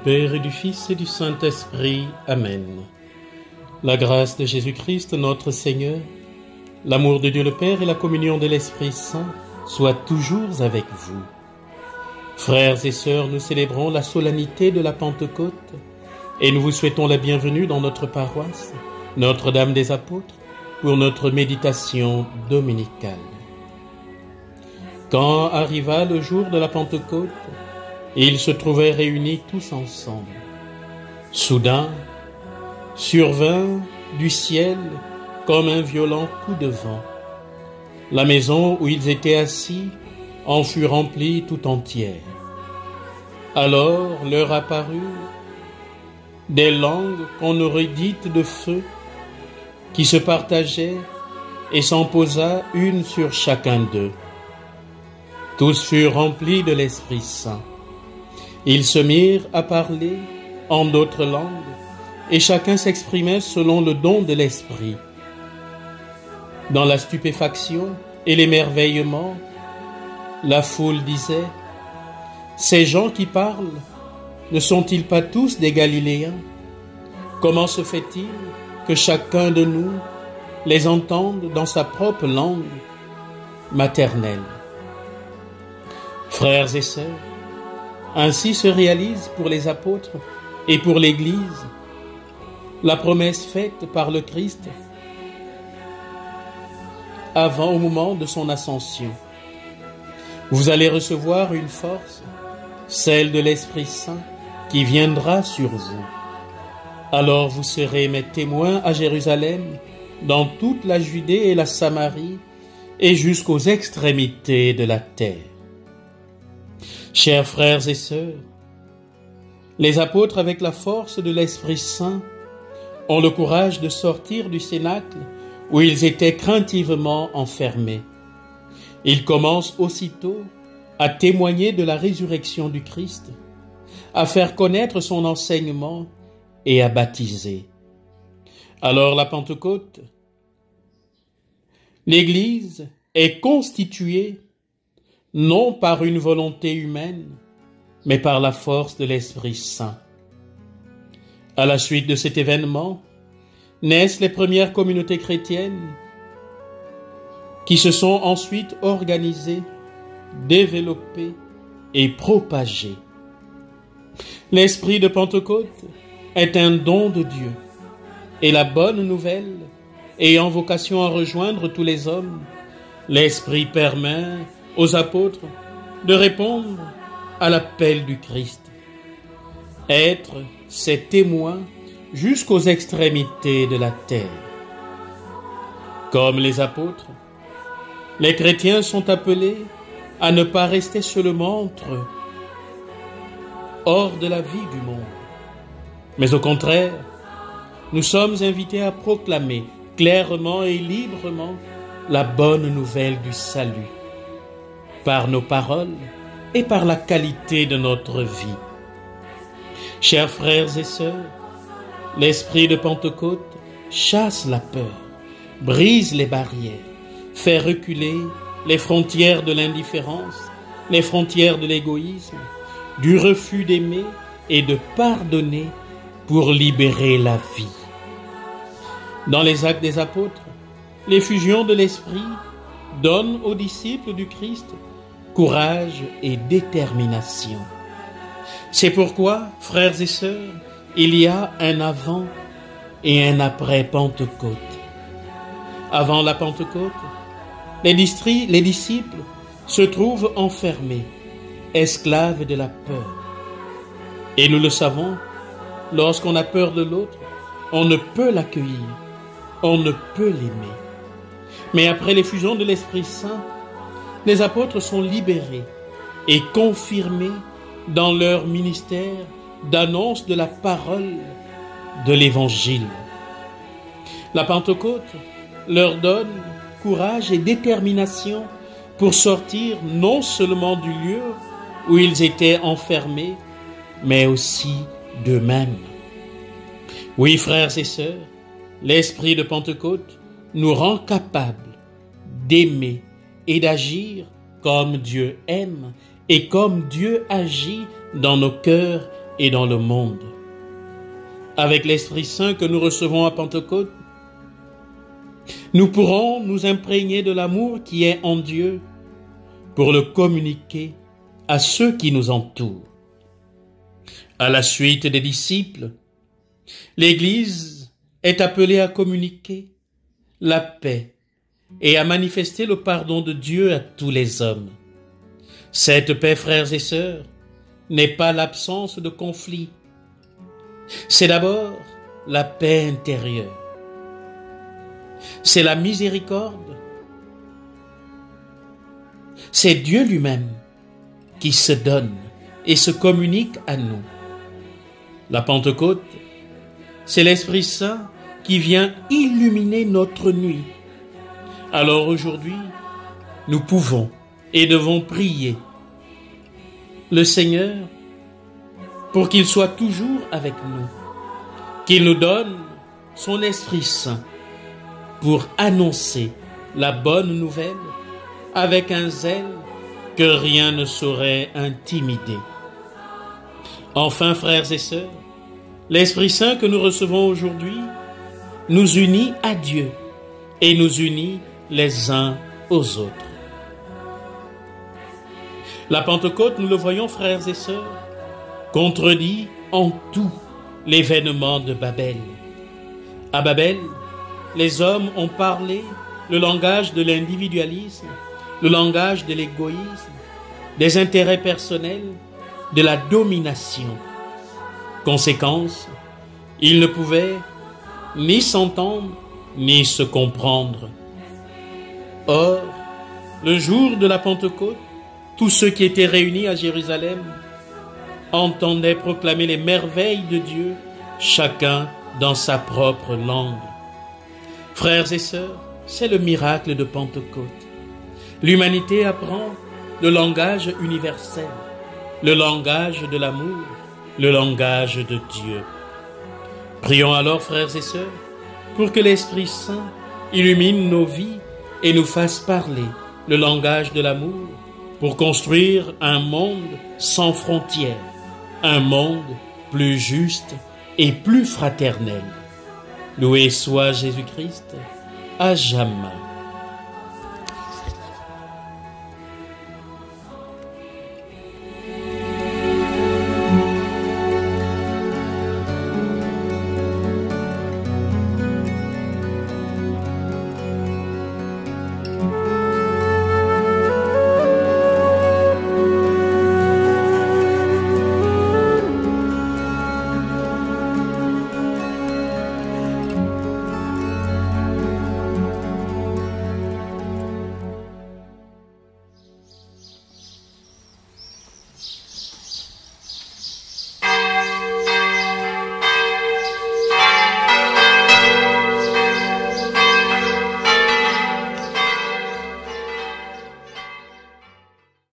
Père et du Fils et du Saint-Esprit. Amen. La grâce de Jésus-Christ, notre Seigneur, l'amour de Dieu le Père et la communion de l'Esprit Saint soient toujours avec vous. Frères et sœurs, nous célébrons la solennité de la Pentecôte et nous vous souhaitons la bienvenue dans notre paroisse, Notre-Dame des Apôtres, pour notre méditation dominicale. Quand arriva le jour de la Pentecôte, ils se trouvaient réunis tous ensemble. Soudain, survint du ciel comme un violent coup de vent. La maison où ils étaient assis en fut remplie tout entière. Alors leur apparurent des langues qu'on aurait dites de feu, qui se partageaient et s'en posa une sur chacun d'eux. Tous furent remplis de l'Esprit Saint. Ils se mirent à parler en d'autres langues, et chacun s'exprimait selon le don de l'Esprit. Dans la stupéfaction et l'émerveillement, la foule disait: « Ces gens qui parlent, ne sont-ils pas tous des Galiléens? Comment se fait-il que chacun de nous les entende dans sa propre langue maternelle ?» Frères et sœurs, ainsi se réalise pour les apôtres et pour l'Église la promesse faite par le Christ au moment de son ascension. Vous allez recevoir une force, celle de l'Esprit Saint, qui viendra sur vous. Alors vous serez mes témoins à Jérusalem, dans toute la Judée et la Samarie, et jusqu'aux extrémités de la terre. Chers frères et sœurs, les apôtres, avec la force de l'Esprit Saint, ont le courage de sortir du cénacle où ils étaient craintivement enfermés. Ils commencent aussitôt à témoigner de la résurrection du Christ, à faire connaître son enseignement et à baptiser. Alors la Pentecôte, l'Église est constituée non par une volonté humaine, mais par la force de l'Esprit Saint. À la suite de cet événement, naissent les premières communautés chrétiennes qui se sont ensuite organisées, développées et propagées. L'esprit de Pentecôte est un don de Dieu, et la bonne nouvelle ayant vocation à rejoindre tous les hommes, l'Esprit permet aux apôtres de répondre à l'appel du Christ, être ses témoins jusqu'aux extrémités de la terre. Comme les apôtres, les chrétiens sont appelés à ne pas rester seulement entre eux, hors de la vie du monde, mais au contraire, nous sommes invités à proclamer clairement et librement la bonne nouvelle du salut, par nos paroles et par la qualité de notre vie. Chers frères et sœurs, l'esprit de Pentecôte chasse la peur, brise les barrières, fait reculer les frontières de l'indifférence, les frontières de l'égoïsme, du refus d'aimer et de pardonner pour libérer la vie. Dans les actes des apôtres, l'effusion de l'esprit donne aux disciples du Christ courage et détermination. C'est pourquoi, frères et sœurs, il y a un avant et un après Pentecôte. Avant la Pentecôte, les disciples se trouvent enfermés, esclaves de la peur. Et nous le savons, lorsqu'on a peur de l'autre, on ne peut l'accueillir, on ne peut l'aimer. Mais après l'effusion de l'Esprit Saint, les apôtres sont libérés et confirmés dans leur ministère d'annonce de la parole de l'Évangile. La Pentecôte leur donne courage et détermination pour sortir non seulement du lieu où ils étaient enfermés, mais aussi d'eux-mêmes. Oui, frères et sœurs, l'esprit de Pentecôte nous rend capables d'aimer et d'agir comme Dieu aime et comme Dieu agit dans nos cœurs et dans le monde. Avec l'Esprit Saint que nous recevons à Pentecôte, nous pourrons nous imprégner de l'amour qui est en Dieu pour le communiquer à ceux qui nous entourent. À la suite des disciples, l'Église est appelée à communiquer la paix et à manifester le pardon de Dieu à tous les hommes. Cette paix, frères et sœurs, n'est pas l'absence de conflit. C'est d'abord la paix intérieure. C'est la miséricorde. C'est Dieu lui-même qui se donne et se communique à nous. La Pentecôte, c'est l'Esprit Saint qui vient illuminer notre nuit. Alors aujourd'hui, nous pouvons et devons prier le Seigneur pour qu'il soit toujours avec nous, qu'il nous donne son Esprit Saint pour annoncer la bonne nouvelle avec un zèle que rien ne saurait intimider. Enfin, frères et sœurs, l'Esprit Saint que nous recevons aujourd'hui nous unit à Dieu et nous unit les uns aux autres. La Pentecôte, nous le voyons, frères et sœurs, contredit en tout l'événement de Babel. À Babel, les hommes ont parlé le langage de l'individualisme, le langage de l'égoïsme, des intérêts personnels, de la domination. Conséquence, ils ne pouvaient ni s'entendre, ni se comprendre. Or, le jour de la Pentecôte, tous ceux qui étaient réunis à Jérusalem entendaient proclamer les merveilles de Dieu, chacun dans sa propre langue. Frères et sœurs, c'est le miracle de Pentecôte. L'humanité apprend le langage universel, le langage de l'amour, le langage de Dieu. Prions alors, frères et sœurs, pour que l'Esprit Saint illumine nos vies et nous fasse parler le langage de l'amour pour construire un monde sans frontières, un monde plus juste et plus fraternel. Loué soit Jésus-Christ, à jamais.